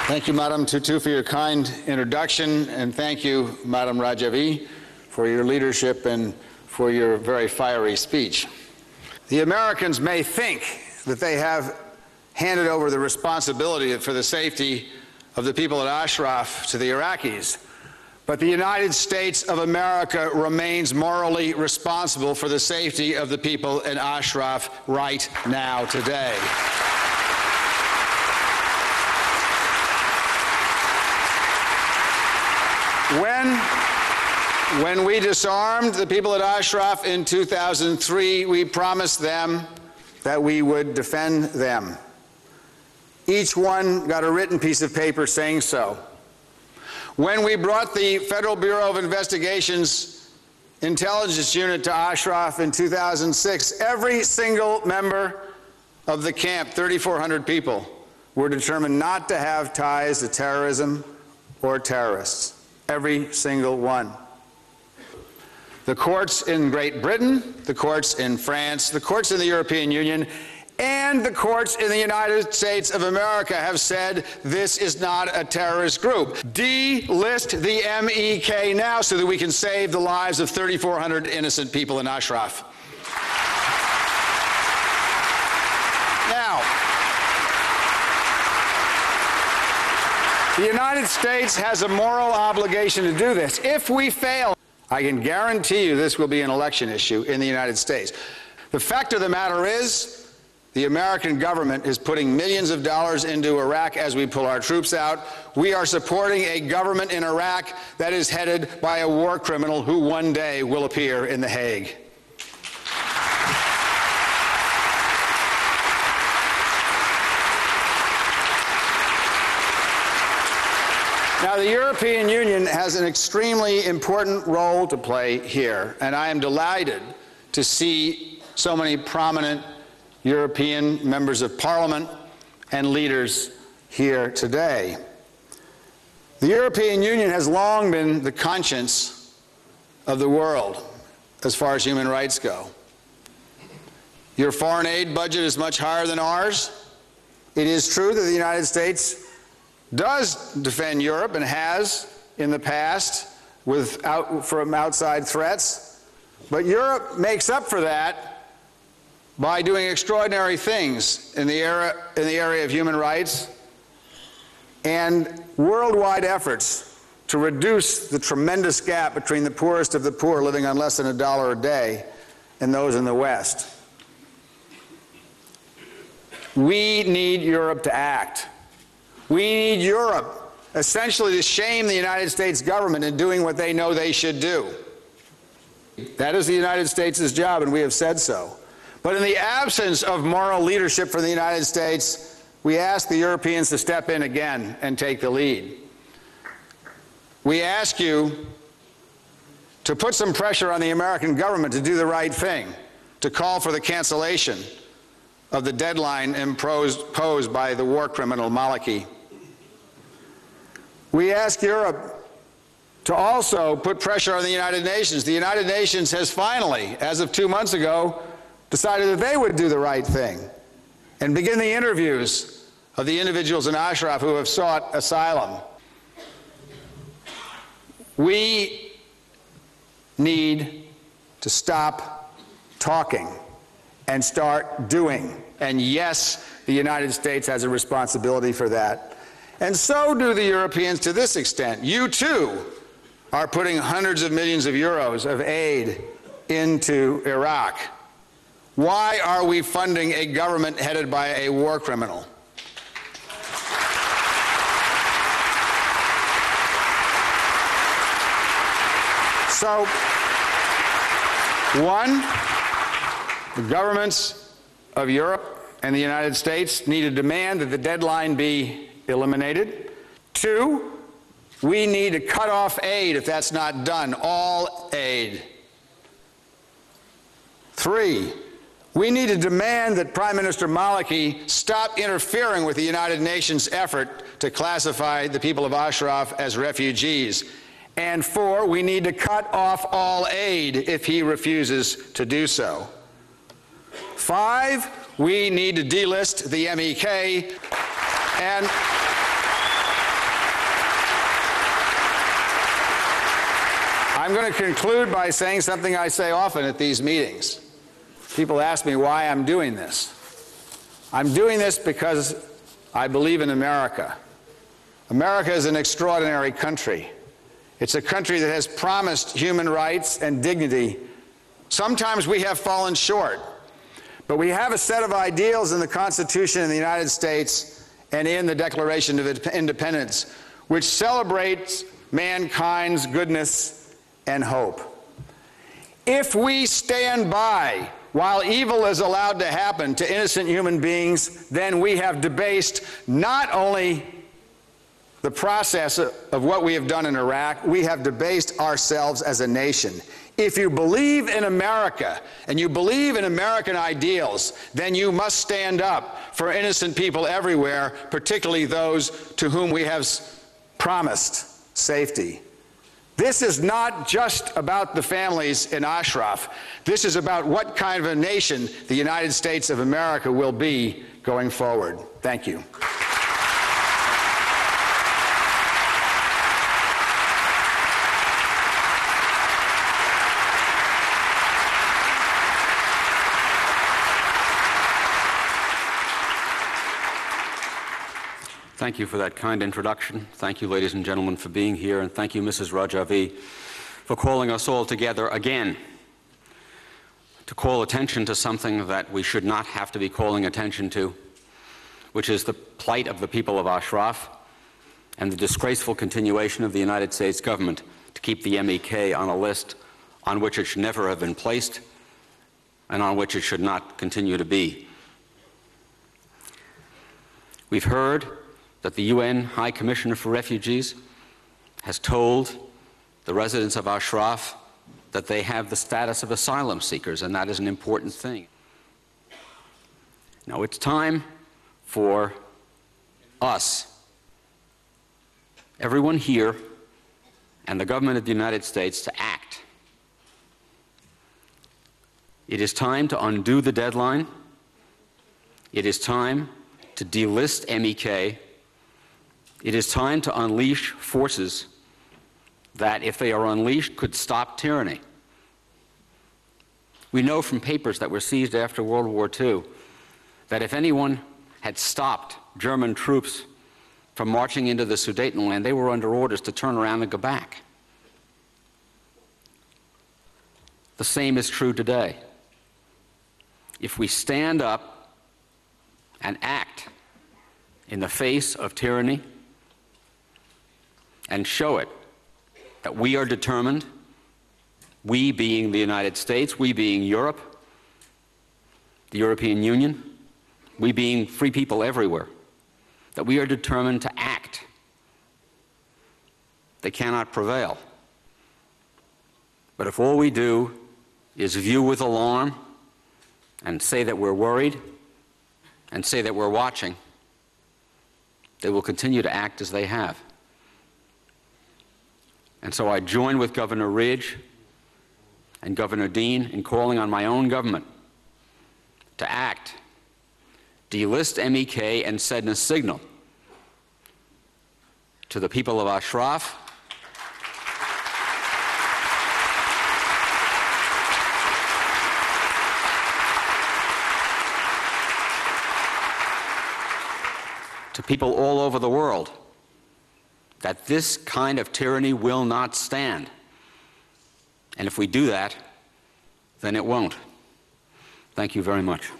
Thank you, Madam Tutu, for your kind introduction, and thank you, Madam Rajavi, for your leadership and for your very fiery speech. The Americans may think that they have handed over the responsibility for the safety of the people at Ashraf to the Iraqis, but the United States of America remains morally responsible for the safety of the people in Ashraf right now, today. When we disarmed the people at Ashraf in 2003, we promised them that we would defend them. Each one got a written piece of paper saying so. When we brought the Federal Bureau of Investigation's intelligence unit to Ashraf in 2006, every single member of the camp, 3,400 people, were determined not to have ties to terrorism or terrorists. Every single one. The courts in Great Britain, the courts in France, the courts in the European Union, and the courts in the United States of America have said this is not a terrorist group. Delist the MEK now so that we can save the lives of 3,400 innocent people in Ashraf. Now, the United States has a moral obligation to do this. If we fail, I can guarantee you this will be an election issue in the United States. The fact of the matter is, the American government is putting millions of dollars into Iraq as we pull our troops out. We are supporting a government in Iraq that is headed by a war criminal who one day will appear in The Hague. Now, the European Union has an extremely important role to play here, and I am delighted to see so many prominent European members of Parliament and leaders here today. The European Union has long been the conscience of the world as far as human rights go. Your foreign aid budget is much higher than ours. It is true that the United States does defend Europe and has in the past from outside threats, but Europe makes up for that by doing extraordinary things in the area of human rights and worldwide efforts to reduce the tremendous gap between the poorest of the poor living on less than $1 a day and those in the West. We need Europe to act. We need Europe essentially to shame the United States government in doing what they know they should do. That is the United States' job, and we have said so. But in the absence of moral leadership from the United States, we ask the Europeans to step in again and take the lead. We ask you to put some pressure on the American government to do the right thing, to call for the cancellation of the deadline imposed by the war criminal Maliki. We ask Europe to also put pressure on the United Nations. The United Nations has finally, as of 2 months ago, decided that they would do the right thing and begin the interviews of the individuals in Ashraf who have sought asylum. We need to stop talking and start doing. And yes, the United States has a responsibility for that. And so do the Europeans to this extent. You too are putting hundreds of millions of euros of aid into Iraq. Why are we funding a government headed by a war criminal? So, one, the governments of Europe and the United States need to demand that the deadline be eliminated. Two, we need to cut off aid if that's not done, all aid. Three, we need to demand that Prime Minister Maliki stop interfering with the United Nations effort to classify the people of Ashraf as refugees. And four, we need to cut off all aid if he refuses to do so. Five, we need to delist the MEK, and I'm going to conclude by saying something I say often at these meetings. People ask me why I'm doing this. I'm doing this because I believe in America. America is an extraordinary country. It's a country that has promised human rights and dignity. Sometimes we have fallen short, but we have a set of ideals in the Constitution of the United States and in the Declaration of Independence which celebrates mankind's goodness and hope. If we stand by while evil is allowed to happen to innocent human beings, then we have debased not only the process of what we have done in Iraq, we have debased ourselves as a nation. If you believe in America and you believe in American ideals, then you must stand up for innocent people everywhere, particularly those to whom we have promised safety. This is not just about the families in Ashraf. This is about what kind of a nation the United States of America will be going forward. Thank you. Thank you for that kind introduction. Thank you, ladies and gentlemen, for being here, and thank you, Mrs. Rajavi, for calling us all together again to call attention to something that we should not have to be calling attention to, which is the plight of the people of Ashraf and the disgraceful continuation of the United States government to keep the MEK on a list on which it should never have been placed and on which it should not continue to be. We've heard that the UN High Commissioner for Refugees has told the residents of Ashraf that they have the status of asylum seekers, and that is an important thing. Now it's time for us, everyone here, and the government of the United States to act. It is time to undo the deadline. It is time to delist MEK. It is time to unleash forces that, if they are unleashed, could stop tyranny. We know from papers that were seized after World War II that if anyone had stopped German troops from marching into the Sudetenland, they were under orders to turn around and go back. The same is true today. If we stand up and act in the face of tyranny and show it that we are determined, we being the United States, we being Europe, the European Union, we being free people everywhere, that we are determined to act, they cannot prevail. But if all we do is view with alarm and say that we're worried and say that we're watching, they will continue to act as they have. And so I join with Governor Ridge and Governor Dean in calling on my own government to act, delist MEK, and send a signal to the people of Ashraf to people all over the world that this kind of tyranny will not stand. And if we do that, then it won't. Thank you very much.